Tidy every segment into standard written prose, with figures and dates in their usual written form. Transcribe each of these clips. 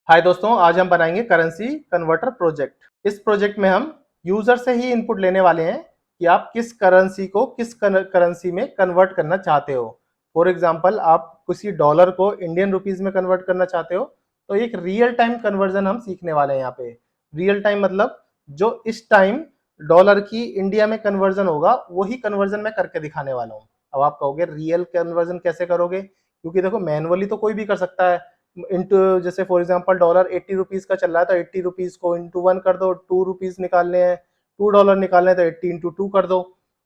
हाय दोस्तों, आज हम बनाएंगे करेंसी कन्वर्टर प्रोजेक्ट। इस प्रोजेक्ट में हम यूजर से ही इनपुट लेने वाले हैं कि आप किस करेंसी को किस करेंसी में कन्वर्ट करना चाहते हो। फॉर एग्जांपल, आप किसी डॉलर को इंडियन रुपीस में कन्वर्ट करना चाहते हो, तो एक रियल टाइम कन्वर्जन हम सीखने वाले हैं यहाँ पे। रियल टाइम मतलब जो इस टाइम डॉलर की इंडिया में कन्वर्जन होगा, वही कन्वर्जन मैं करके दिखाने वाला हूँ। अब आप कहोगे रियल कन्वर्जन कैसे करोगे, क्योंकि देखो मैनुअली तो कोई भी कर सकता है। इंटू जैसे फॉर एग्जांपल डॉलर 80 रुपीज का चल रहा है, तो 80 रुपीज को इंटू 1 कर दो। 2 रुपीज निकालने हैं, $2 निकालने हैं, तो 80 इंटू 2 कर दो।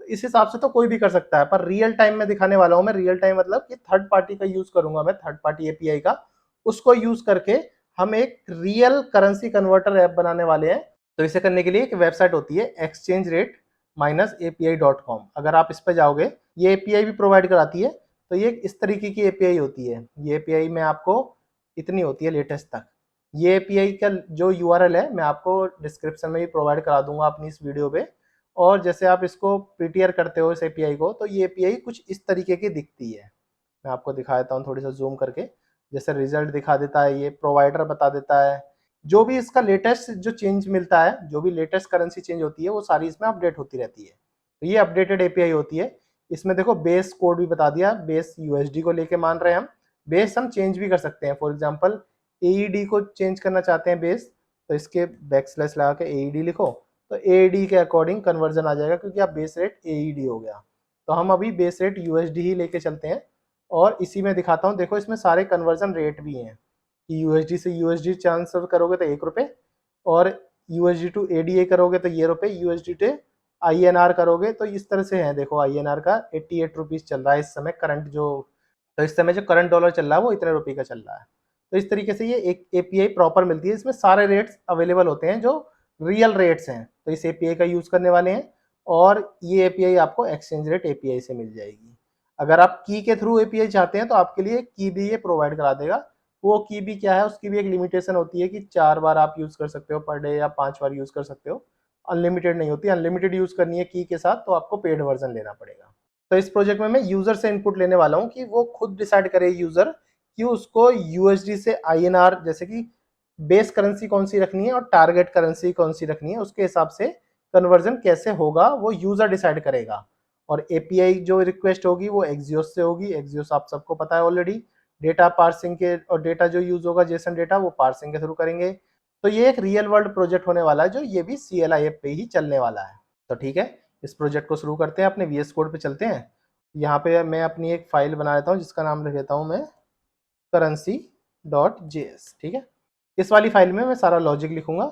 तो इस हिसाब से तो कोई भी कर सकता है, पर रियल टाइम में दिखाने वाला हूं मैं। रियल टाइम मतलब कि थर्ड पार्टी का यूज करूंगा मैं, थर्ड पार्टी एपीआई का। उसको यूज करके हम एक रियल करेंसी कन्वर्टर ऐप बनाने वाले हैं। तो इसे करने के लिए एक वेबसाइट होती है एक्सचेंज रेट -api.com। अगर आप इस पर जाओगे, ये एपीआई भी प्रोवाइड कराती है। तो ये इस तरीके की एपीआई होती है। ये एपीआई में आपको इतनी होती है लेटेस्ट तक। ये एपीआई का जो यूआरएल है मैं आपको डिस्क्रिप्शन में भी प्रोवाइड करा दूंगा अपनी इस वीडियो पे। और जैसे आप इसको पीटीआर करते हो इस एपीआई को, तो ये एपीआई कुछ इस तरीके की दिखती है। मैं आपको दिखा देता हूँ थोड़ी सा जूम करके। जैसे रिजल्ट दिखा देता है, ये प्रोवाइडर बता देता है, जो भी इसका लेटेस्ट जो चेंज मिलता है, जो भी लेटेस्ट करेंसी चेंज होती है, वो सारी इसमें अपडेट होती रहती है। तो ये अपडेटेड एपीआई होती है। इसमें देखो बेस कोड भी बता दिया, बेस यूएसडी को लेके मान रहे हैं हम। बेस हम चेंज भी कर सकते हैं। फॉर एग्जांपल एईडी को चेंज करना चाहते हैं बेस, तो इसके बैकस्लैश लगा के एईडी लिखो, तो एईडी के अकॉर्डिंग कन्वर्जन आ जाएगा, क्योंकि आप बेस रेट एईडी हो गया। तो हम अभी बेस रेट यूएसडी ही लेके चलते हैं। और इसी में दिखाता हूँ, देखो इसमें सारे कन्वर्जन रेट भी हैं कि यूएसडी से यूएसडी ट्रांसफर करोगे तो ₹1, और यूएसडी टू एडीए करोगे तो ये रुपए, यूएसडी टू आईएनआर करोगे तो इस तरह से है। देखो आईएनआर का 88 रुपीज चल रहा है इस समय करंट जो। तो इस समय जो करंट डॉलर चल रहा है वो इतने रुपए का चल रहा है। तो इस तरीके से ये एक एपीआई प्रॉपर मिलती है। इसमें सारे रेट्स अवेलेबल होते हैं जो रियल रेट्स हैं। तो इस एपीआई का यूज करने वाले हैं। और ये एपीआई आपको एक्सचेंज रेट एपीआई से मिल जाएगी। अगर आप की के थ्रू एपीआई चाहते हैं, तो आपके लिए की भी ये प्रोवाइड करा देगा। वो की भी क्या है, उसकी भी एक लिमिटेशन होती है कि 4 बार आप यूज कर सकते हो पर डे, या 5 बार यूज कर सकते हो। अनलिमिटेड नहीं होती। अनलिमिटेड यूज करनी है की के साथ, तो आपको पेड वर्जन लेना पड़ेगा। तो इस प्रोजेक्ट में मैं यूजर से इनपुट लेने वाला हूँ कि वो खुद डिसाइड करे यूजर कि उसको यूएसडी से आईएनआर, जैसे कि बेस करेंसी कौन सी रखनी है और टारगेट करेंसी कौन सी रखनी है, उसके हिसाब से कन्वर्जन कैसे होगा वो यूजर डिसाइड करेगा। और एपीआई जो रिक्वेस्ट होगी वो एक्सियोस से होगी। एक्सियोस आप सबको पता है ऑलरेडी। डेटा पार्सिंग के, और डेटा जो यूज होगा जेसन डेटा, वो पार्सिंग के थ्रू करेंगे। तो ये एक रियल वर्ल्ड प्रोजेक्ट होने वाला है, जो ये भी सीएलआई ऐप पे ही चलने वाला है। तो ठीक है, इस प्रोजेक्ट को शुरू करते हैं। अपने वीएस कोड पे चलते हैं। यहाँ पे मैं अपनी एक फाइल बना लेता हूँ, जिसका नाम लिख देता हूँ मैं currency.js। ठीक है, इस वाली फाइल में मैं सारा लॉजिक लिखूंगा।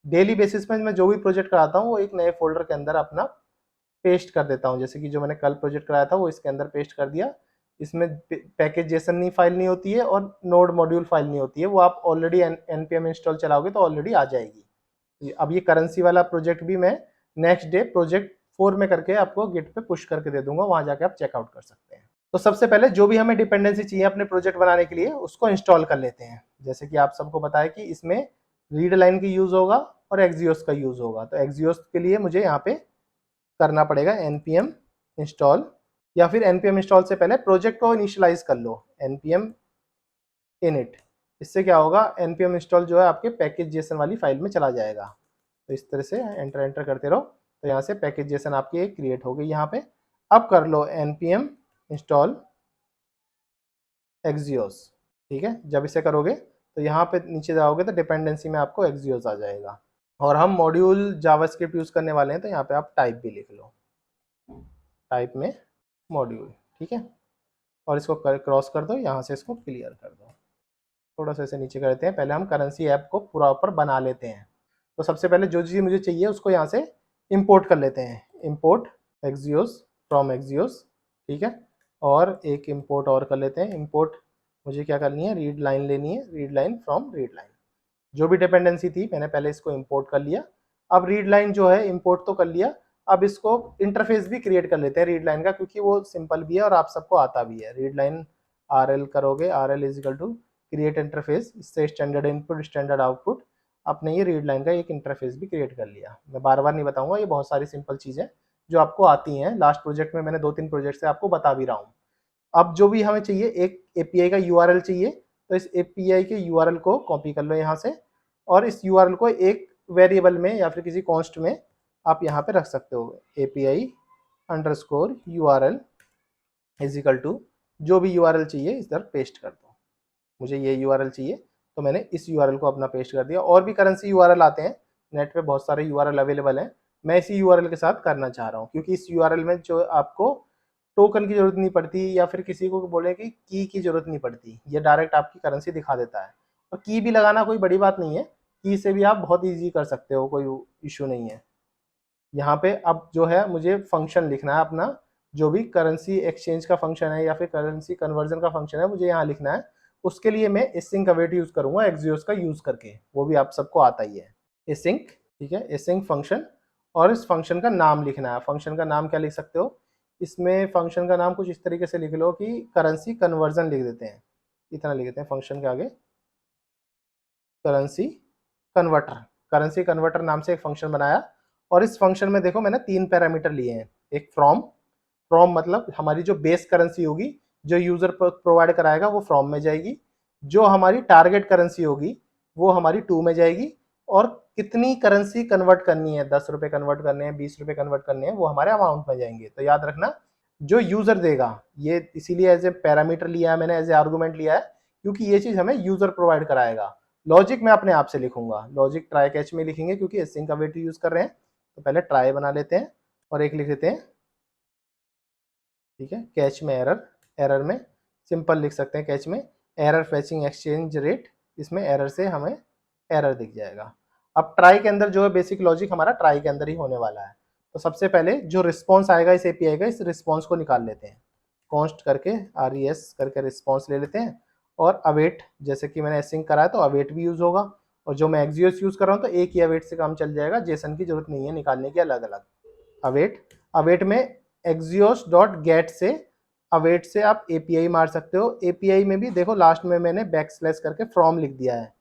डेली बेसिस में मैं जो भी प्रोजेक्ट कराता हूँ वो एक नए फोल्डर के अंदर अपना पेस्ट कर देता हूँ। जैसे कि जो मैंने कल प्रोजेक्ट कराया था वो इसके अंदर पेस्ट कर दिया। इसमें पैकेज जेसन नहीं फाइल नहीं होती है, और नोड मॉड्यूल फाइल नहीं होती है। वो आप ऑलरेडी npm इंस्टॉल चलाओगे तो ऑलरेडी आ जाएगी। अब ये करेंसी वाला प्रोजेक्ट भी मैं नेक्स्ट डे प्रोजेक्ट 4 में करके आपको गिट पे पुश करके दे दूंगा, वहां जाके आप चेकआउट कर सकते हैं। तो सबसे पहले जो भी हमें डिपेंडेंसी चाहिए अपने प्रोजेक्ट बनाने के लिए, उसको इंस्टॉल कर लेते हैं। जैसे कि आप सबको पता है कि इसमें रीड लाइन की यूज होगा और एक्सियोस का यूज होगा। तो एक्सियोस के लिए मुझे यहाँ पे करना पड़ेगा npm इंस्टॉल, या फिर npm इंस्टॉल से पहले प्रोजेक्ट को इनिशियलाइज कर लो, npm init। इससे क्या होगा, npm इंस्टॉल जो है आपके पैकेज जेसन वाली फाइल में चला जाएगा। तो इस तरह से एंटर एंटर करते रहो। तो यहाँ से पैकेज जेसन आपकी एक क्रिएट हो गई यहाँ पे। अब कर लो npm इंस्टॉल एक्सियोस। ठीक है, जब इसे करोगे तो यहाँ पे नीचे जाओगे तो डिपेंडेंसी में आपको एक्सियोस आ जाएगा। और हम मॉड्यूल जावास्क्रिप्ट यूज करने वाले हैं, तो यहाँ पे आप टाइप भी लिख लो, टाइप में मॉड्यूल। ठीक है, और इसको क्रॉस कर दो, यहाँ से इसको क्लियर कर दो। थोड़ा सा इसे नीचे करते हैं। पहले हम करेंसी ऐप को पूरा ऊपर बना लेते हैं। तो सबसे पहले जो चीज़ मुझे चाहिए उसको यहाँ से इंपोर्ट कर लेते हैं। Import Axios from Axios. ठीक है, और एक इंपोर्ट और कर लेते हैं। इंपोर्ट मुझे क्या करनी है, रीड लाइन लेनी है, read line from read line. जो भी डिपेंडेंसी थी मैंने पहले इसको इंपोर्ट कर लिया। अब रीड लाइन जो है इंपोर्ट तो कर लिया। अब इसको इंटरफेस भी क्रिएट कर लेते हैं रीड लाइन का, क्योंकि वो सिंपल भी है और आप सबको आता भी है। रीड लाइन आर एल करोगे, R L is equal to create interface, इससे स्टैंडर्ड इनपुट स्टैंडर्ड आउटपुट। आपने ये रीड लाइन का एक इंटरफेस भी क्रिएट कर लिया। मैं बार बार नहीं बताऊंगा, ये बहुत सारी सिंपल चीज़ें जो आपको आती हैं। लास्ट प्रोजेक्ट में मैंने 2-3 प्रोजेक्ट से आपको बता भी रहा हूँ। अब जो भी हमें चाहिए, एक एपीआई का यूआरएल चाहिए, तो इस एपीआई के यूआरएल को कॉपी कर लो यहाँ से, और इस यूआरएल को एक वेरिएबल में या फिर किसी कॉन्स्ट में आप यहाँ पे रख सकते हो। API underscore URL is equal to जो भी यूआरएल चाहिए इधर पेस्ट कर दो। मुझे ये यूआरएल चाहिए तो मैंने इस यूआरएल को अपना पेस्ट कर दिया। और भी करेंसी यूआरएल आते हैं, नेट पे बहुत सारे यूआरएल अवेलेबल हैं, मैं इसी यूआरएल के साथ करना चाह रहा हूँ क्योंकि इस यूआरएल में जो आपको टोकन की जरूरत नहीं पड़ती या फिर किसी को बोले कि की जरूरत नहीं पड़ती, ये डायरेक्ट आपकी करेंसी दिखा देता है। और की भी लगाना कोई बड़ी बात नहीं है, की से भी आप बहुत ईजी कर सकते हो, कोई इशू नहीं है। यहाँ पे अब जो है मुझे फंक्शन लिखना है अपना, जो भी करेंसी एक्सचेंज का फंक्शन है या फिर करेंसी कन्वर्जन का फंक्शन है मुझे यहाँ लिखना है। उसके लिए मैं एसिंक अवेट यूज करूंगा एक्सियोस का यूज करके, वो भी आप सबको आता ही है एसिंक, ठीक है, एसिंक फंक्शन। और इस फंक्शन का नाम लिखना है। फंक्शन का नाम क्या लिख सकते हो, इसमें फंक्शन का नाम कुछ इस तरीके से लिख लो कि करेंसी कन्वर्जन लिख देते हैं, इतना लिख देते हैं फंक्शन के आगे, करेंसी कन्वर्टर। करेंसी कन्वर्टर नाम से एक फंक्शन बनाया और इस फंक्शन में देखो मैंने 3 पैरामीटर लिए हैं। एक फ्रॉम, फ्रॉम मतलब हमारी जो बेस करेंसी होगी जो यूजर प्रोवाइड कराएगा वो फ्रॉम में जाएगी, जो हमारी टारगेट करेंसी होगी वो हमारी टू में जाएगी, और कितनी करेंसी कन्वर्ट करनी है, 10 रुपए कन्वर्ट करने हैं, 20 रुपए कन्वर्ट करने हैं, वो हमारे अमाउंट में जाएंगे। तो याद रखना जो यूजर देगा, ये इसीलिए एज ए पैरामीटर लिया है मैंने, एज ए आर्गूमेंट लिया है क्योंकि ये चीज हमें यूजर प्रोवाइड कराएगा। लॉजिक मैं अपने आप से लिखूंगा, लॉजिक ट्राई कैच में लिखेंगे क्योंकि एसिंक अवेट यूज कर रहे हैं। तो पहले ट्राई बना लेते हैं और एक लिख देते हैं, ठीक है, कैच में एरर, एरर में सिंपल लिख सकते हैं कैच में एरर फैचिंग एक्सचेंज रेट, इसमें एरर से हमें एरर दिख जाएगा। अब ट्राई के अंदर जो है बेसिक लॉजिक हमारा ट्राई के अंदर ही होने वाला है। तो सबसे पहले जो रिस्पॉन्स आएगा इस एपीआई का, इस रिस्पॉन्स को निकाल लेते हैं, कॉन्स्ट करके res करके रिस्पॉन्स ले लेते हैं। और अवेट, जैसे कि मैंने एसिंक करा है तो अवेट भी यूज होगा, और जो मैं एक्सियोस यूज कर रहा हूँ तो एक ही अवेट से काम चल जाएगा, जेसन की जरूरत नहीं है निकालने की अलग अलग। अवेट, अवेट में एक्सियोस डॉट गेट से, अवेट से आप एपीआई मार सकते हो। एपीआई में भी देखो लास्ट में मैंने बैक स्लैश करके फ्रॉम लिख दिया है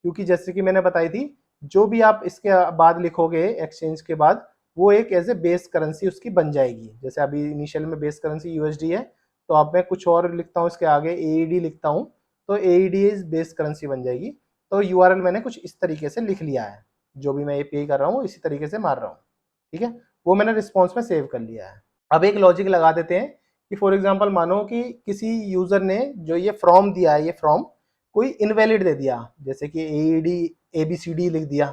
क्योंकि जैसे कि मैंने बताई थी जो भी आप इसके बाद लिखोगे एक्सचेंज के बाद वो एक एज ए बेस करेंसी उसकी बन जाएगी। जैसे अभी इनिशियल में बेस करेंसी यूएसडी है, तो अब मैं कुछ और लिखता हूँ इसके आगे एईडी लिखता हूँ, तो एईडी इज बेस करेंसी बन जाएगी। तो यूआरएल मैंने कुछ इस तरीके से लिख लिया है, जो भी मैं एपीआई कर रहा हूँ इसी तरीके से मार रहा हूँ, ठीक है, वो मैंने रिस्पॉन्स में सेव कर लिया है। अब एक लॉजिक लगा देते हैं कि फॉर एग्जांपल मानो कि किसी यूजर ने जो ये फ्रॉम दिया है, ये फ्रॉम कोई इनवैलिड दे दिया, जैसे कि एईडी एबीसीडी लिख दिया,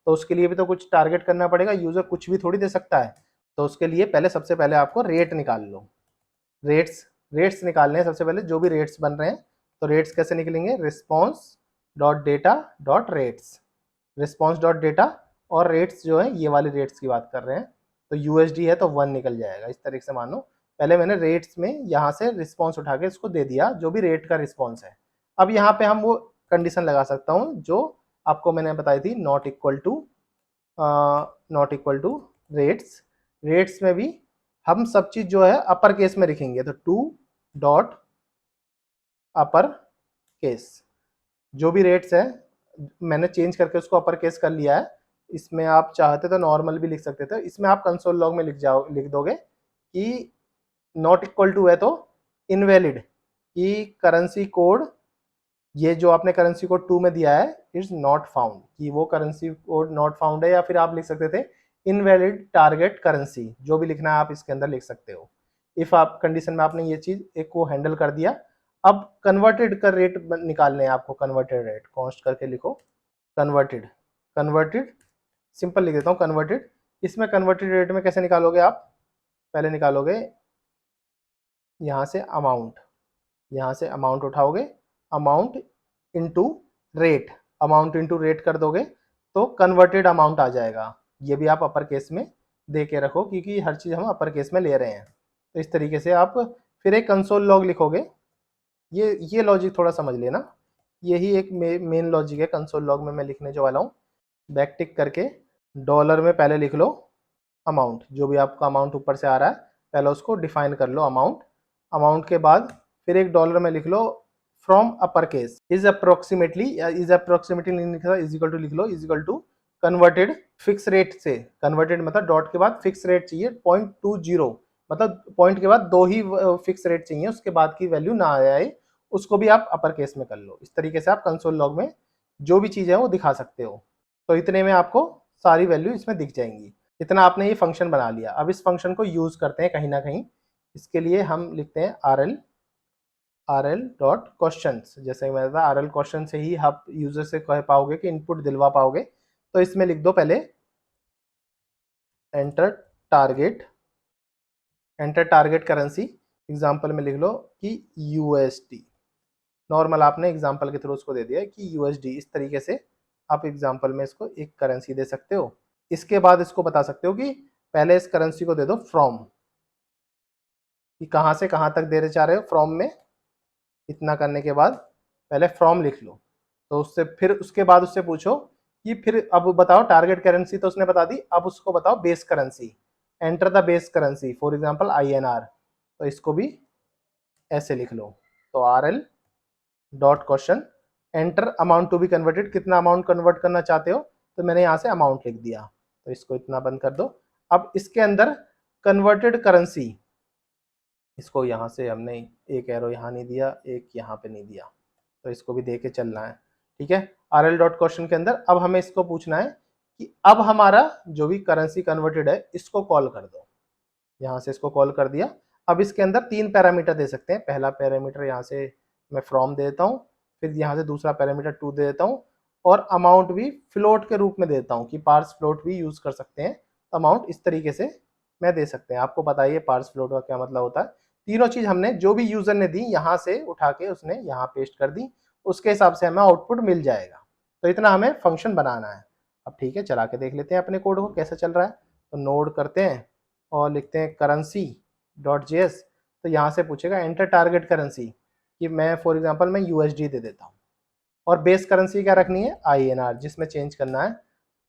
तो उसके लिए भी तो कुछ टारगेट करना पड़ेगा, यूजर कुछ भी थोड़ी दे सकता है। तो उसके लिए पहले सबसे पहले आपको रेट निकाल लो, रेट्स, रेट्स निकालने हैं सबसे पहले, जो भी रेट्स बन रहे हैं। तो रेट्स कैसे निकलेंगे, response dot data dot rates, response dot data, और रेट्स जो है ये वाले रेट्स की बात कर रहे हैं, तो यूएसडी है तो 1 निकल जाएगा। इस तरीके से मानो पहले मैंने रेट्स में यहाँ से रिस्पॉन्स उठा के इसको दे दिया जो भी रेट का रिस्पॉन्स है। अब यहाँ पे हम वो कंडीशन लगा सकता हूँ जो आपको मैंने बताई थी, not equal to rates. Rates में भी हम सब चीज जो है अपर केस में लिखेंगे, तो टू डॉट अपर केस, जो भी रेट्स है मैंने चेंज करके उसको अपर केस कर लिया है। इसमें आप चाहते तो नॉर्मल भी लिख सकते थे, इसमें आप कंसोल लॉग में लिख दोगे कि नॉट इक्वल टू है तो इनवैलिड, कि करेंसी कोड, ये जो आपने करेंसी कोड 2 में दिया है इज नॉट फाउंड, कि वो करेंसी कोड नॉट फाउंड है, या फिर आप लिख सकते थे इनवैलिड टारगेट करेंसी, जो भी लिखना है आप इसके अंदर लिख सकते हो। इफ आप कंडीशन में आपने ये चीज एक को हैंडल कर दिया। अब कन्वर्टेड का रेट निकालने हैं आपको, कन्वर्टेड रेट कॉन्स्ट करके लिखो, कन्वर्टेड, कन्वर्टेड सिंपल लिख देता हूँ कन्वर्टेड। इसमें कन्वर्टेड रेट में कैसे निकालोगे आप, पहले निकालोगे यहाँ से अमाउंट, यहाँ से अमाउंट उठाओगे, amount into rate, amount into rate कर दोगे तो कन्वर्टेड अमाउंट आ जाएगा। ये भी आप अपर केस में दे के रखो क्योंकि हर चीज़ हम अपर केस में ले रहे हैं। तो इस तरीके से आप फिर एक कंसोल लॉग लिखोगे, ये लॉजिक थोड़ा समझ लेना, यही एक मेन लॉजिक है कंसोल लॉग में मैं लिखने जो वाला हूँ। बैक टिक करके डॉलर में पहले लिख लो अमाउंट, जो भी आपका अमाउंट ऊपर से आ रहा है पहले उसको डिफाइन कर लो अमाउंट। अमाउंट के बाद फिर एक डॉलर में लिख लो from upper case is approximately, is approximately नहीं लिखा, इज इक्वल टू लिख लो, is equal to converted fix rate से, कन्वर्टेड मतलब डॉट के बाद फिक्स रेट चाहिए 0.20, मतलब पॉइंट के बाद 2 ही फिक्स रेट चाहिए, उसके बाद की वैल्यू ना आए, उसको भी आप अपर केस में कर लो। इस तरीके से आप कंसोल लॉग में जो भी चीज़ है वो दिखा सकते हो। तो इतने में आपको सारी वैल्यू इसमें दिख जाएंगी। इतना आपने ये फंक्शन बना लिया। अब इस फंक्शन को यूज़ करते हैं कहीं ना कहीं। इसके लिए हम लिखते हैं RL डॉट क्वेश्चन। जैसे मैंने बताया RL क्वेश्चन से ही आप यूजर से कह पाओगे कि इनपुट दिलवा पाओगे। तो इसमें लिख दो पहले एंटर टारगेट करेंसी। एग्जाम्पल में लिख लो कि USD। नॉर्मल आपने एग्जाम्पल के थ्रू उसको दे दिया है कि USD। इस तरीके से आप एग्जाम्पल में इसको एक करेंसी दे सकते हो। इसके बाद इसको बता सकते हो कि पहले इस करेंसी को दे दो फ्रॉम, कि कहाँ से कहाँ तक देना चाह रहे हो फ्रॉम में। इतना करने के बाद पहले फ्रॉम लिख लो। तो उससे फिर उसके बाद उससे पूछो कि फिर अब बताओ टारगेट करेंसी तो उसने बता दी, अब उसको बताओ base currency. Enter the base currency for example INR। तो इसको भी ऐसे लिख लो। तो RL dot question enter amount to be converted, कितना अमाउंट कन्वर्ट करना चाहते हो। तो मैंने यहाँ से अमाउंट लिख दिया। तो इसको इतना बंद कर दो। अब इसके अंदर कन्वर्टेड करेंसी, इसको यहाँ से हमने एक एरो यहाँ नहीं दिया, एक यहाँ पे नहीं दिया, तो इसको भी दे के चलना है। ठीक है, RL डॉट क्वेश्चन के अंदर अब हमें इसको पूछना है कि अब हमारा जो भी करेंसी कन्वर्टेड है इसको कॉल कर दो। यहाँ से इसको कॉल कर दिया। अब इसके अंदर 3 पैरामीटर दे सकते हैं। पहला पैरामीटर यहाँ से मैं फ्रॉम दे देता हूँ, फिर यहाँ से दूसरा पैरामीटर 2 दे देता हूँ, और अमाउंट भी फ्लोट के रूप में देता हूँ कि पार्स फ्लोट भी यूज कर सकते हैं। अमाउंट इस तरीके से मैं दे सकते हैं। आपको बताइए पार्स फ्लोट का क्या मतलब होता है। तीनों चीज हमने जो भी यूजर ने दी यहाँ से उठा के उसने यहाँ पेस्ट कर दी, उसके हिसाब से हमें आउटपुट मिल जाएगा। तो इतना हमें फंक्शन बनाना है। अब ठीक है, चला के देख लेते हैं अपने कोड को कैसे चल रहा है। तो नोड करते हैं और लिखते हैं करेंसी डॉट JS। तो यहाँ से पूछेगा एंटर टारगेट करेंसी, कि मैं फॉर एग्जांपल मैं USD दे देता हूँ, और बेस करेंसी क्या रखनी है INR जिसमें चेंज करना है,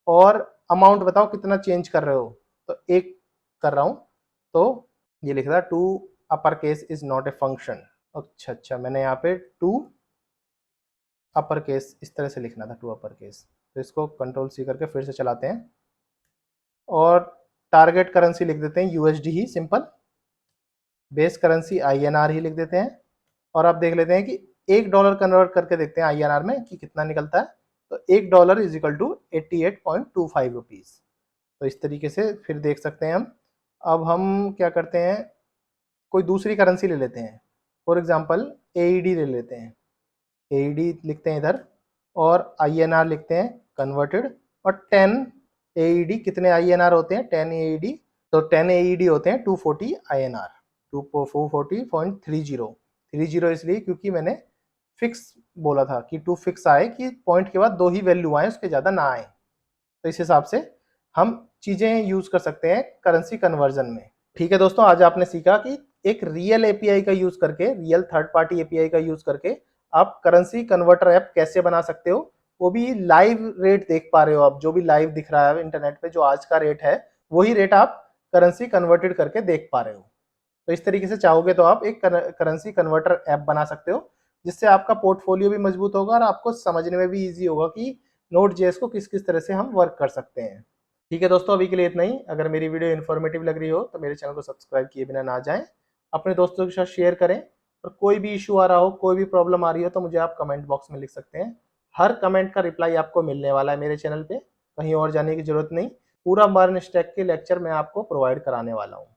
और अमाउंट बताओ कितना चेंज कर रहे हो। तो एक कर रहा हूँ, तो ये लिख रहा है to upper case is not a function. अच्छा, मैंने यहाँ पे टू अपर केस इस तरह से लिखना था, टू अपर केस। तो इसको कंट्रोल C करके फिर से चलाते हैं और टारगेट करेंसी लिख देते हैं USD ही सिंपल, बेस करेंसी INR ही लिख देते हैं। और अब देख लेते हैं कि $1 कन्वर्ट करके देखते हैं INR में कि कितना निकलता है। तो $1 इज इक्वल टू 88.25 रुपीज़। तो इस तरीके से फिर देख सकते हैं हम। अब हम क्या करते हैं, कोई दूसरी करेंसी ले लेते हैं। फॉर एग्जांपल AED ले लेते हैं। AED लिखते हैं इधर, और INR लिखते हैं कन्वर्टेड। और 10 AED कितने INR होते हैं 10 AED। तो 10 AED होते हैं 240 INR, 240.30। 30 इसलिए क्योंकि मैंने फिक्स बोला था कि 2 फिक्स आए, कि पॉइंट के बाद 2 ही वैल्यू आए, उसके ज़्यादा ना आए। तो इस हिसाब से हम चीज़ें यूज़ कर सकते हैं करेंसी कन्वर्जन में। ठीक है दोस्तों, आज आपने सीखा कि एक रियल API का यूज़ करके, रियल थर्ड पार्टी API का यूज़ करके आप करेंसी कन्वर्टर ऐप कैसे बना सकते हो। वो भी लाइव रेट देख पा रहे हो आप, जो भी लाइव दिख रहा है इंटरनेट पे, जो आज का रेट है वही रेट आप करेंसी कन्वर्टेड करके देख पा रहे हो। तो इस तरीके से चाहोगे तो आप एक करेंसी कन्वर्टर ऐप बना सकते हो, जिससे आपका पोर्टफोलियो भी मजबूत होगा और आपको समझने में भी ईजी होगा कि Node.js को किस किस तरह से हम वर्क कर सकते हैं। ठीक है दोस्तों, अभी के लिए इतना ही। अगर मेरी वीडियो इन्फॉर्मेटिव लग रही हो तो मेरे चैनल को सब्सक्राइब किए बिना ना जाएं, अपने दोस्तों के साथ शेयर करें। और कोई भी इशू आ रहा हो, कोई भी प्रॉब्लम आ रही हो, तो मुझे आप कमेंट बॉक्स में लिख सकते हैं। हर कमेंट का रिप्लाई आपको मिलने वाला है मेरे चैनल पे, कहीं और जाने की जरूरत नहीं। पूरा मर्न स्टैक के लेक्चर मैं आपको प्रोवाइड कराने वाला हूँ।